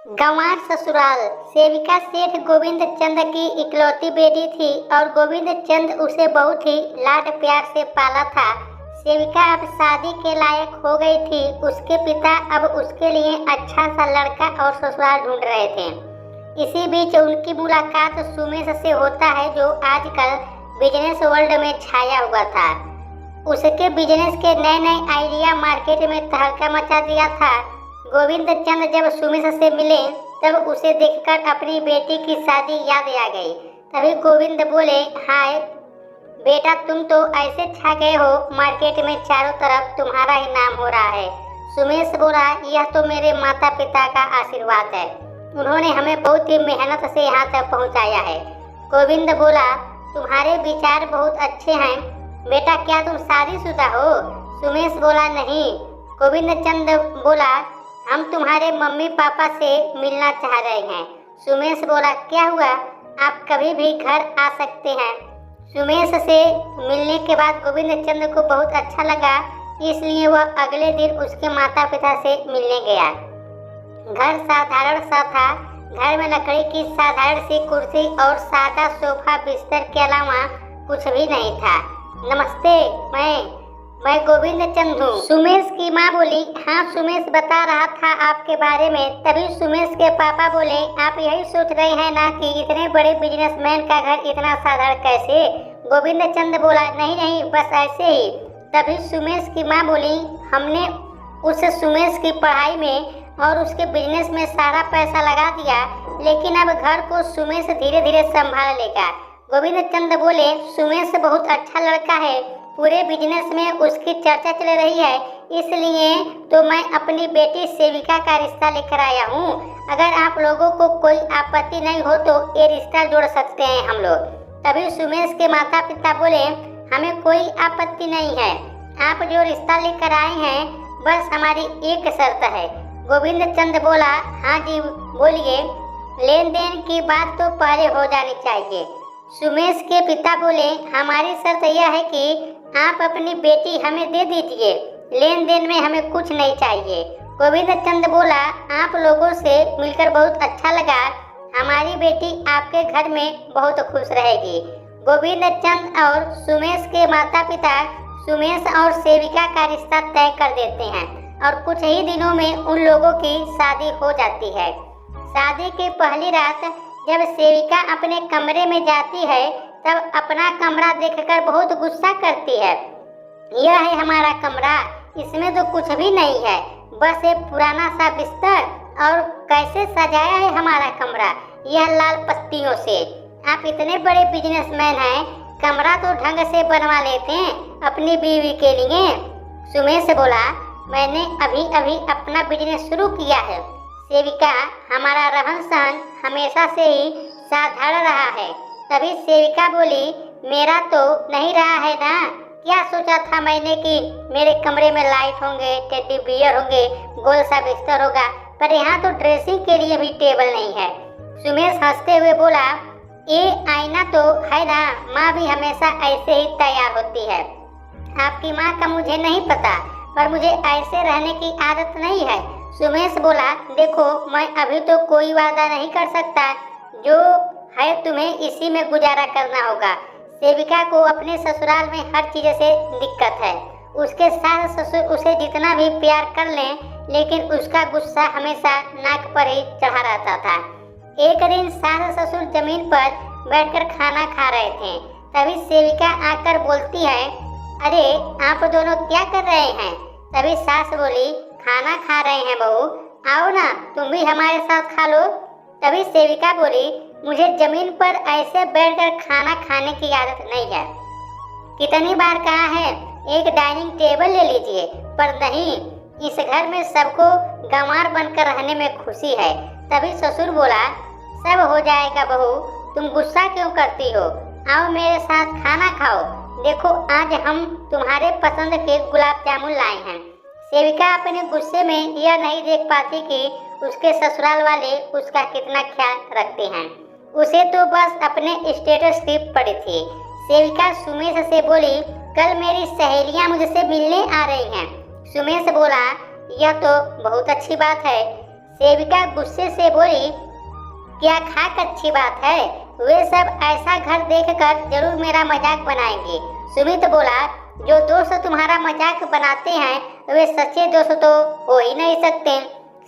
गंवार ससुराल। सेविका सेठ गोविंद चंद की इकलौती बेटी थी और गोविंद चंद उसे बहुत ही लाड प्यार से पाला था। सेविका अब शादी के लायक हो गई थी। उसके पिता अब उसके लिए अच्छा सा लड़का और ससुराल ढूंढ रहे थे। इसी बीच उनकी मुलाकात सुमेश से होता है, जो आजकल बिजनेस वर्ल्ड में छाया हुआ था। उसके बिजनेस के नए नए आइडिया मार्केट में तहलका मचा दिया था। गोविंद चंद जब सुमेश से मिले तब उसे देखकर अपनी बेटी की शादी याद आ गई। तभी गोविंद बोले, हाय बेटा, तुम तो ऐसे छा गए हो, मार्केट में चारों तरफ तुम्हारा ही नाम हो रहा है। सुमेश बोला, यह तो मेरे माता पिता का आशीर्वाद है, उन्होंने हमें बहुत ही मेहनत से यहाँ तक पहुँचाया है। गोविंद बोला, तुम्हारे विचार बहुत अच्छे हैं बेटा, क्या तुम शादीशुदा हो? सुमेश बोला, नहीं। गोविंद चंद बोला, हम तुम्हारे मम्मी पापा से मिलना चाह रहे हैं। सुमेश बोला, क्या हुआ, आप कभी भी घर आ सकते हैं। सुमेश से मिलने के बाद गोविंद चंद को बहुत अच्छा लगा, इसलिए वह अगले दिन उसके माता पिता से मिलने गया। घर साधारण सा था। घर में लकड़ी की साधारण सी कुर्सी और सादा सोफा बिस्तर के अलावा कुछ भी नहीं था। नमस्ते, मैं गोविंद चंद हूँ। सुमेश की माँ बोली, हाँ सुमेश बता रहा था आपके बारे में। तभी सुमेश के पापा बोले, आप यही सोच रहे हैं ना कि इतने बड़े बिजनेसमैन का घर इतना साधारण कैसे? गोविंद चंद बोला, नहीं नहीं, बस ऐसे ही। तभी सुमेश की माँ बोली, हमने उस सुमेश की पढ़ाई में और उसके बिजनेस में सारा पैसा लगा दिया, लेकिन अब घर को सुमेश धीरे धीरे संभाल लेगा। गोविंद चंद बोले, सुमेश बहुत अच्छा लड़का है, पूरे बिजनेस में उसकी चर्चा चल रही है, इसलिए तो मैं अपनी बेटी सेविका का रिश्ता लेकर आया हूँ। अगर आप लोगों को कोई आपत्ति नहीं हो तो ये रिश्ता जोड़ सकते हैं हम लोग। तभी सुमेश के माता पिता बोले, हमें कोई आपत्ति नहीं है, आप जो रिश्ता लेकर आए हैं, बस हमारी एक शर्त है। गोविंद चंद बोला, हाँ जी बोलिए। लेन देन की बात तो पहले हो जानी चाहिए। सुमेश के पिता बोले, हमारी शर्त यह है कि आप अपनी बेटी हमें दे दीजिए, लेन देन में हमें कुछ नहीं चाहिए। गोविंद चंद बोला, आप लोगों से मिलकर बहुत अच्छा लगा, हमारी बेटी आपके घर में बहुत खुश रहेगी। गोविंद चंद और सुमेश के माता पिता सुमेश और सेविका का रिश्ता तय कर देते हैं और कुछ ही दिनों में उन लोगों की शादी हो जाती है। शादी की पहली रात जब सेविका अपने कमरे में जाती है तब अपना कमरा देखकर बहुत गुस्सा करती है। यह है हमारा कमरा, इसमें तो कुछ भी नहीं है, बस एक पुराना सा बिस्तर, और कैसे सजाया है हमारा कमरा, यह लाल पत्तियों से। आप इतने बड़े बिजनेसमैन हैं, कमरा तो ढंग से बनवा लेते हैं अपनी बीवी के लिए। सुमेश बोला, मैंने अभी अभी अपना बिजनेस शुरू किया है सेविका, हमारा रहन सहन हमेशा से ही साधारण रहा है। तभी सेविका बोली, मेरा तो नहीं रहा है ना, क्या सोचा था मैंने कि मेरे कमरे में लाइट होंगे, टेडी बियर होंगे, गोल सा बिस्तर होगा, पर यहाँ तो ड्रेसिंग के लिए भी टेबल नहीं है। सुमेश हंसते हुए बोला, ये आईना तो है ना, माँ भी हमेशा ऐसे ही तैयार होती है। आपकी माँ का मुझे नहीं पता, पर मुझे ऐसे रहने की आदत नहीं है। सुमेश बोला, देखो मैं अभी तो कोई वादा नहीं कर सकता, जो है तुम्हें इसी में गुजारा करना होगा। सेविका को अपने ससुराल में हर चीज से दिक्कत है। उसके सास ससुर उसे जितना भी प्यार कर लें, लेकिन उसका गुस्सा हमेशा नाक पर ही चढ़ा रहता था। एक दिन सास ससुर जमीन पर बैठकर खाना खा रहे थे। तभी सेविका आकर बोलती है, अरे आप दोनों क्या कर रहे हैं? तभी सास बोली, खाना खा रहे हैं बहू, आओ ना तुम भी हमारे साथ खा लो। तभी सेविका बोली, मुझे जमीन पर ऐसे बैठकर खाना खाने की आदत नहीं है, कितनी बार कहा है एक डाइनिंग टेबल ले लीजिए, पर नहीं, इस घर में सबको गंवार बनकर रहने में खुशी है। तभी ससुर बोला, सब हो जाएगा बहू, तुम गुस्सा क्यों करती हो, आओ मेरे साथ खाना खाओ, देखो आज हम तुम्हारे पसंद के गुलाब जामुन लाए हैं। सेविका अपने गुस्से में यह नहीं देख पाती कि उसके ससुराल वाले उसका कितना ख्याल रखते हैं। उसे तो बस अपने स्टेटस की पड़ी थी। सेविका सुमेश से बोली, कल मेरी सहेलियां मुझसे मिलने आ रही हैं। सुमेश बोला, यह तो बहुत अच्छी बात है। सेविका गुस्से से बोली, क्या खाक अच्छी बात है, वे सब ऐसा घर देखकर जरूर मेरा मजाक बनाएंगे। सुमित बोला, जो दोस्त तुम्हारा मजाक बनाते हैं वे सच्चे दोस्त तो हो ही नहीं सकते।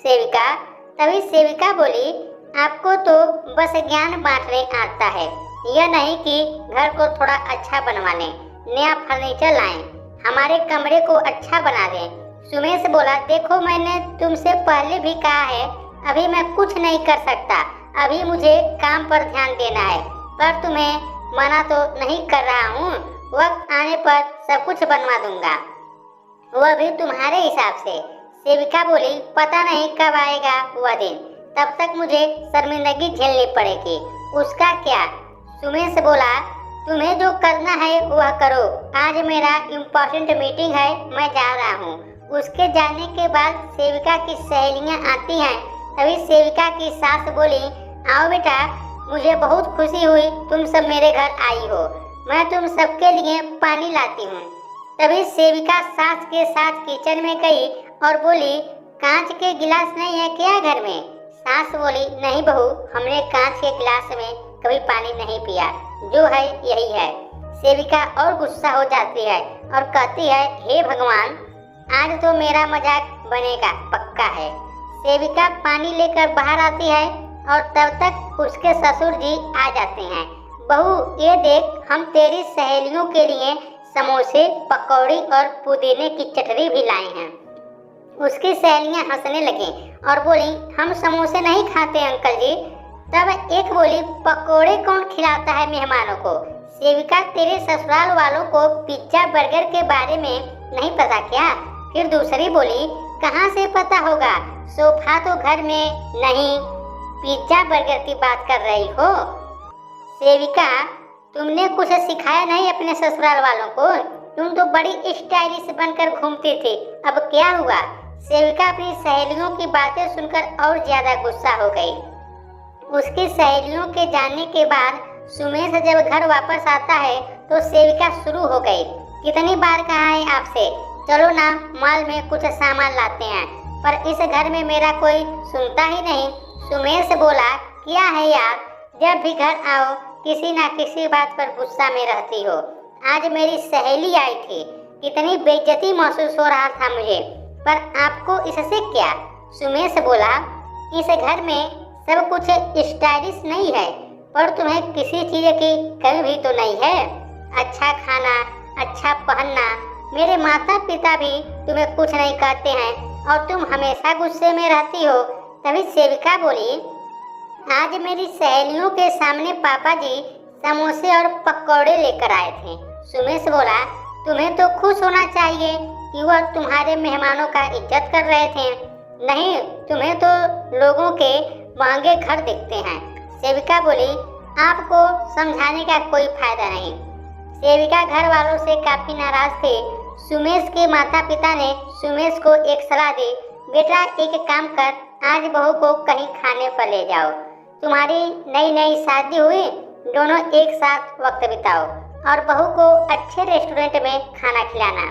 सेविका तभी सेविका बोली, आपको तो बस ज्ञान बांटने आता है, यह नहीं कि घर को थोड़ा अच्छा बनवाने, नया फर्नीचर लाएं, हमारे कमरे को अच्छा बना दें। सुमेश बोला, देखो मैंने तुमसे पहले भी कहा है, अभी मैं कुछ नहीं कर सकता, अभी मुझे काम पर ध्यान देना है, पर तुम्हें मना तो नहीं कर रहा हूँ, वक्त आने पर सब कुछ बनवा दूंगा, वह भी तुम्हारे हिसाब से। सेविका बोली, पता नहीं कब आएगा वह दिन, तब तक मुझे शर्मिंदगी झेलनी पड़ेगी, उसका क्या। सुमेश बोला, तुम्हें जो करना है वह करो, आज मेरा इम्पोर्टेंट मीटिंग है, मैं जा रहा हूँ। उसके जाने के बाद सेविका की सहेलियाँ आती हैं, तभी सेविका की सास बोली, आओ बेटा, मुझे बहुत खुशी हुई तुम सब मेरे घर आई हो, मैं तुम सबके लिए पानी लाती हूँ। तभी सेविका सास के साथ किचन में गई और बोली, कांच के गिलास नहीं है क्या घर में। सास बोली, नहीं बहू, हमने कांच के गिलास में कभी पानी नहीं पिया, जो है यही है। सेविका और गुस्सा हो जाती है और कहती है, हे भगवान, आज तो मेरा मजाक बनेगा पक्का है। सेविका पानी लेकर बाहर आती है और तब तक उसके ससुर जी आ जाते हैं। बहू ये देख, हम तेरी सहेलियों के लिए समोसे, पकौड़ी और पुदीने की चटनी भी लाए हैं। उसकी सहेलियां हंसने लगी और बोली, हम समोसे नहीं खाते अंकल जी। तब एक बोली, पकौड़े कौन खिलाता है मेहमानों को। सेविका, तेरे ससुराल वालों को पिज्जा बर्गर के बारे में नहीं पता क्या। फिर दूसरी बोली, कहाँ से पता होगा, सोफा तो घर में नहीं, पिज्जा बर्गर की बात कर रही हो। सेविका, तुमने कुछ सिखाया नहीं अपने ससुराल वालों को, तुम तो बड़ी स्टाइलिश बनकर घूमती थी, अब क्या हुआ। सेविका अपनी सहेलियों की बातें सुनकर और ज्यादा गुस्सा हो गई। उसकी सहेलियों के जाने के बाद सुमेश जब घर वापस आता है तो सेविका शुरू हो गई, कितनी बार कहा है आपसे, चलो ना मॉल में कुछ सामान लाते हैं, पर इस घर में मेरा कोई सुनता ही नहीं। सुमेश बोला, क्या है यार, जब भी घर आओ किसी ना किसी बात पर गुस्सा में रहती हो। आज मेरी सहेली आई थी, कितनी बेइज्जती महसूस हो रहा था मुझे, पर आपको इससे क्या। सुमेश बोला, इस घर में सब कुछ स्टाइलिश नहीं है, पर तुम्हें किसी चीज की कमी भी तो नहीं है। अच्छा खाना, अच्छा पहनना, मेरे माता पिता भी तुम्हें कुछ नहीं कहते हैं और तुम हमेशा गुस्से में रहती हो। तभी सेविका बोली, आज मेरी सहेलियों के सामने पापा जी समोसे और पकौड़े लेकर आए थे। सुमेश बोला, तुम्हें तो खुश होना चाहिए कि वह तुम्हारे मेहमानों का इज्जत कर रहे थे, नहीं तुम्हें तो लोगों के महंगे घर दिखते हैं। सेविका बोली, आपको समझाने का कोई फायदा नहीं। सेविका घर वालों से काफी नाराज थी। सुमेश के माता पिता ने सुमेश को एक सलाह दी, बेटा एक काम कर, आज बहू को कहीं खाने पर ले जाओ, तुम्हारी नई नई शादी हुई, दोनों एक साथ वक्त बिताओ और बहू को अच्छे रेस्टोरेंट में खाना खिलाना।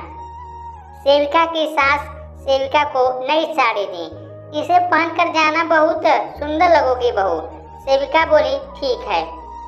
सेविका की सास सेविका को नई साड़ी दी, इसे पहनकर जाना, बहुत सुंदर लगोगी बहू। सेविका बोली, ठीक है,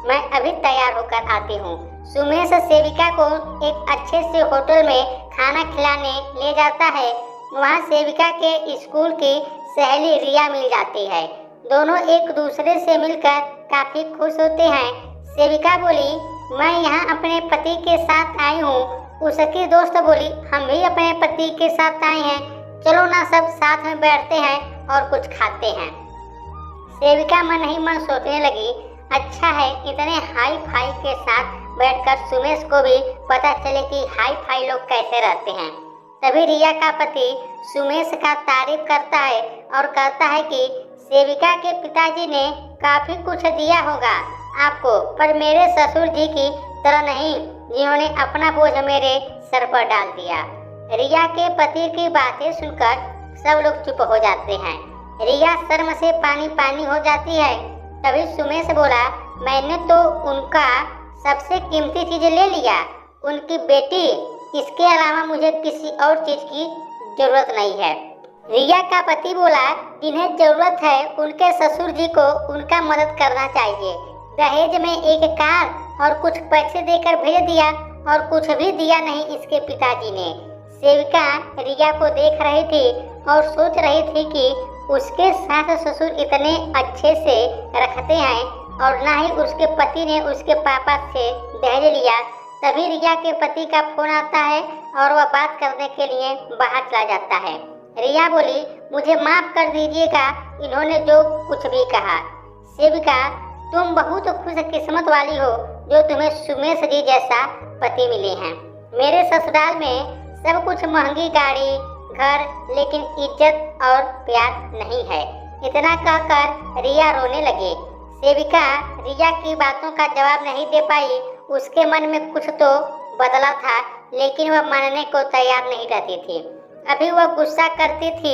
मैं अभी तैयार होकर आती हूँ। सुमेश सेविका को एक अच्छे से होटल में खाना खिलाने ले जाता है। वहाँ सेविका के स्कूल की सहेली रिया मिल जाती है, दोनों एक दूसरे से मिलकर काफी खुश होते हैं। सेविका बोली, मैं यहाँ अपने पति के साथ आई हूँ। उसकी दोस्त बोली, हम भी अपने पति के साथ आए हैं, चलो ना सब साथ में बैठते हैं और कुछ खाते हैं। सेविका मन ही मन सोचने लगी, अच्छा है इतने हाई फाई के साथ बैठकर सुमेश को भी पता चले कि हाई फाई लोग कैसे रहते हैं। तभी रिया का पति सुमेश का तारीफ करता है और कहता है कि सेविका के पिताजी ने काफी कुछ दिया होगा आपको, पर मेरे ससुर जी की तरह नहीं, जिन्होंने अपना बोझ मेरे सर पर डाल दिया। रिया के पति की बातें सुनकर सब लोग चुप हो जाते हैं। रिया शर्म से पानी पानी हो जाती है। तभी सुमेश बोला, मैंने तो उनका सबसे कीमती चीज ले लिया, उनकी बेटी, इसके अलावा मुझे किसी और चीज की जरूरत नहीं है। रिया का पति बोला, जिन्हें जरूरत है उनके ससुर जी को उनका मदद करना चाहिए। दहेज में एक कार और कुछ पैसे देकर भेज दिया और कुछ भी दिया नहीं इसके पिताजी ने। सेविका रिया को देख रही थी और सोच रही थी कि उसके सास ससुर इतने अच्छे से रखते हैं और ना ही उसके पति ने उसके पापा से दहेज लिया। तभी रिया के पति का फोन आता है और वह बात करने के लिए बाहर चला जाता है। रिया बोली, मुझे माफ कर दीजिएगा, इन्होंने जो कुछ भी कहा। सेविका, तुम बहुत खुशकिस्मत वाली हो जो तुम्हें सुमेश जी जैसा पति मिले हैं। मेरे ससुराल में सब कुछ महंगी गाड़ी घर, लेकिन इज्जत और प्यार नहीं है। इतना कहकर रिया रोने लगे। सेविका रिया की बातों का जवाब नहीं दे पाई। उसके मन में कुछ तो बदला था, लेकिन वह मानने को तैयार नहीं रहती थी। अभी वह गुस्सा करती थी,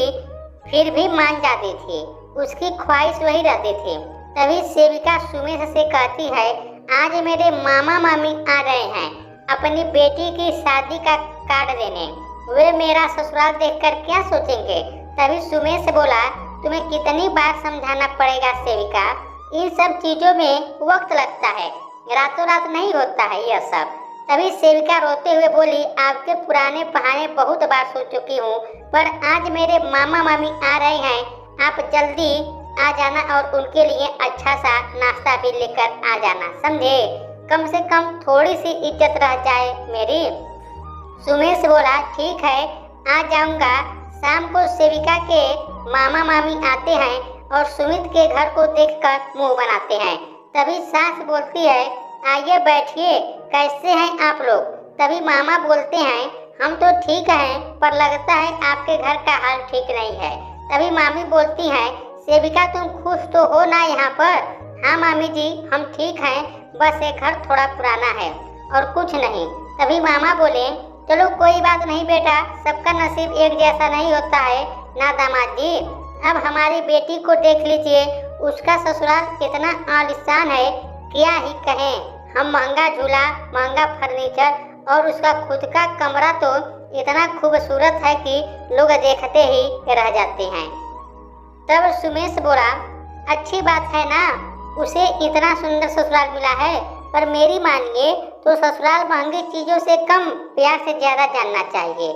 फिर भी मान जाती थी। उसकी ख्वाहिश वही रहती थी। तभी सेविका सुमेश से कहती है, आज मेरे मामा मामी आ रहे हैं अपनी बेटी की शादी का कार्ड देने। वे मेरा ससुराल देखकर क्या सोचेंगे। तभी सुमेश बोला, तुम्हें कितनी बार समझाना पड़ेगा सेविका, इन सब चीजों में वक्त लगता है, रातों रात नहीं होता है यह सब। तभी सेविका रोते हुए बोली, आपके पुराने बहाने बहुत बार सुन चुकी हूँ, पर आज मेरे मामा मामी आ रहे हैं, आप जल्दी आ जाना और उनके लिए अच्छा सा नाश्ता भी लेकर आ जाना, समझे। कम से कम थोड़ी सी इज्जत रह जाए मेरी। सुमेश बोला, ठीक है आ जाऊंगा। शाम को सेविका के मामा मामी आते हैं और सुमित के घर को देखकर मुंह बनाते हैं। तभी सास बोलती है, आइए बैठिए, कैसे हैं आप लोग। तभी मामा बोलते हैं, हम तो ठीक हैं, पर लगता है आपके घर का हाल ठीक नहीं है। तभी मामी बोलती हैं, सेविका तुम खुश तो हो ना यहाँ पर। हाँ मामी जी, हम ठीक हैं, बस ये घर थोड़ा पुराना है और कुछ नहीं। तभी मामा बोले, चलो कोई बात नहीं बेटा, सबका नसीब एक जैसा नहीं होता है ना दामाद जी। अब हमारी बेटी को देख लीजिए, उसका ससुराल कितना आलीशान है, क्या ही कहें। हम महंगा झूला, महंगा फर्नीचर और उसका खुद का कमरा तो इतना खूबसूरत है कि लोग देखते ही रह जाते हैं। तब सुमेश बोला, अच्छी बात है ना, उसे इतना सुंदर ससुराल मिला है, पर मेरी मानिए तो ससुराल महंगी चीजों से कम प्यार से ज्यादा जानना चाहिए।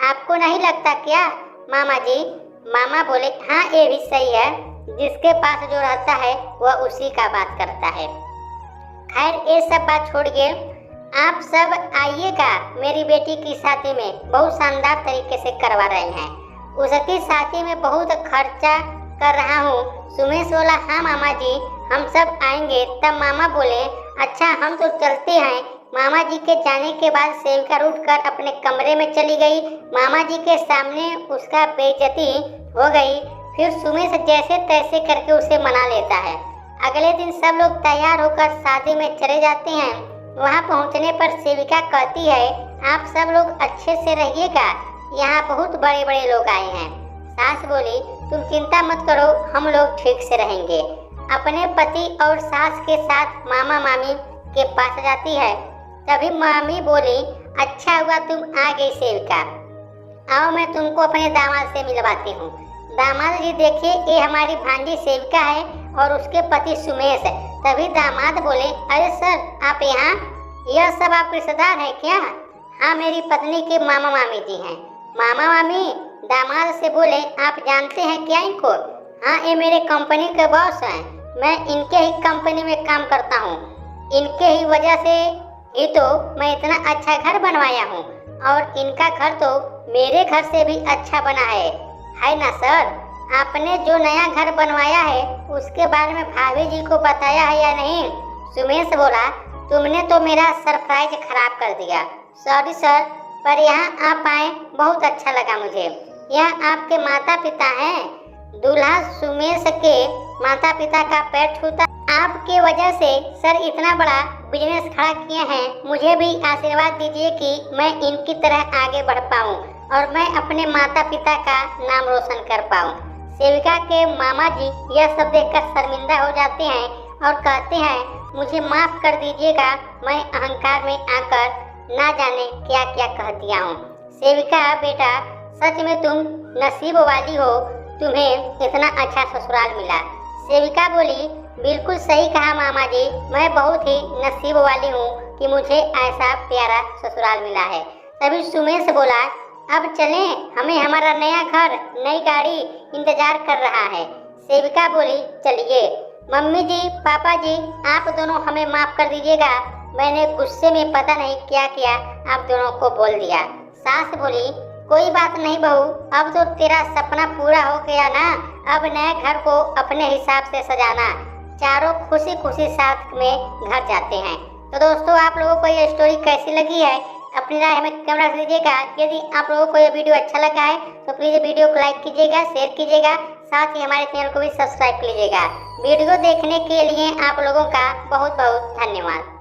आपको नहीं लगता क्या मामा जी। मामा बोले, हाँ ये भी सही है, जिसके पास जो रहता है वह उसी का बात करता है। खैर ये सब बात छोड़िए, आप सब आइएगा मेरी बेटी की शादी में, बहुत शानदार तरीके से करवा रहे हैं। उसकी शादी में बहुत खर्चा कर रहा हूँ। सुमेश बोला, हाँ मामा जी हम सब आएंगे। तब मामा बोले, अच्छा हम तो चलते हैं। मामा जी के जाने के बाद सेविका उठकर अपने कमरे में चली गई। मामा जी के सामने उसका बेइज्जती हो गई। फिर सुमेश जैसे तैसे करके उसे मना लेता है। अगले दिन सब लोग तैयार होकर शादी में चले जाते हैं। वहां पहुंचने पर सेविका कहती है, आप सब लोग अच्छे से रहिएगा, यहाँ बहुत बड़े बड़े लोग आए हैं। सास बोली, तुम चिंता मत करो, हम लोग ठीक से रहेंगे। अपने पति और सास के साथ मामा मामी के पास जाती है। तभी मामी बोली, अच्छा हुआ तुम आ गई सेविका, आओ मैं तुमको अपने दामाद से मिलवाती हूँ। दामाद जी देखिए, ये हमारी भांजी सेविका है और उसके पति सुमेश है। तभी दामाद बोले, अरे सर आप यहाँ, यह सब आप रिश्तेदार हैं क्या। हाँ मेरी पत्नी के मामा मामी जी हैं। मामा मामी दामाद से बोले, आप जानते हैं क्या इनको। हाँ ये मेरे कंपनी के बॉस हैं, मैं इनके ही कंपनी में काम करता हूँ, इनके ही वजह से ही तो मैं इतना अच्छा घर बनवाया हूँ और इनका घर तो मेरे घर से भी अच्छा बना है ना सर। आपने जो नया घर बनवाया है उसके बारे में भाभी जी को बताया है या नहीं। सुमेश बोला, तुमने तो मेरा सरप्राइज खराब कर दिया, सॉरी सर, पर यहाँ आप आए बहुत अच्छा लगा मुझे। यहाँ आपके माता पिता हैं। दूल्हा सुमेश के माता पिता का पैर छूता, आपके वजह से सर इतना बड़ा बिजनेस खड़ा किए हैं। मुझे भी आशीर्वाद दीजिए कि मैं इनकी तरह आगे बढ़ पाऊँ और मैं अपने माता पिता का नाम रोशन कर पाऊँ। सेविका के मामा जी यह सब देखकर शर्मिंदा हो जाते हैं और कहते हैं, मुझे माफ कर दीजिएगा, मैं अहंकार में आकर ना जाने क्या क्या कह दिया हूँ। सेविका बेटा, सच में तुम नसीब वाली हो, तुम्हें इतना अच्छा ससुराल मिला। सेविका बोली, बिल्कुल सही कहा मामा जी, मैं बहुत ही नसीब वाली हूँ कि मुझे ऐसा प्यारा ससुराल मिला है। तभी सुमेश बोला, अब चलें, हमें हमारा नया घर, नई गाड़ी इंतजार कर रहा है। सेविका बोली, चलिए। मम्मी जी, पापा जी, आप दोनों हमें माफ कर दीजिएगा, मैंने गुस्से में पता नहीं क्या किया, आप दोनों को बोल दिया। सास बोली, कोई बात नहीं बहू, अब तो तेरा सपना पूरा हो गया ना, अब नए घर को अपने हिसाब से सजाना। चारों खुशी खुशी साथ में घर जाते हैं। तो दोस्तों, आप लोगों को ये स्टोरी कैसी लगी है, अपनी राय हमें कमेंट रख दीजिएगा। यदि आप लोगों को ये वीडियो अच्छा लगा है तो प्लीज़ वीडियो को लाइक कीजिएगा, शेयर कीजिएगा, साथ ही हमारे चैनल को भी सब्सक्राइब कीजिएगा। वीडियो देखने के लिए आप लोगों का बहुत बहुत धन्यवाद।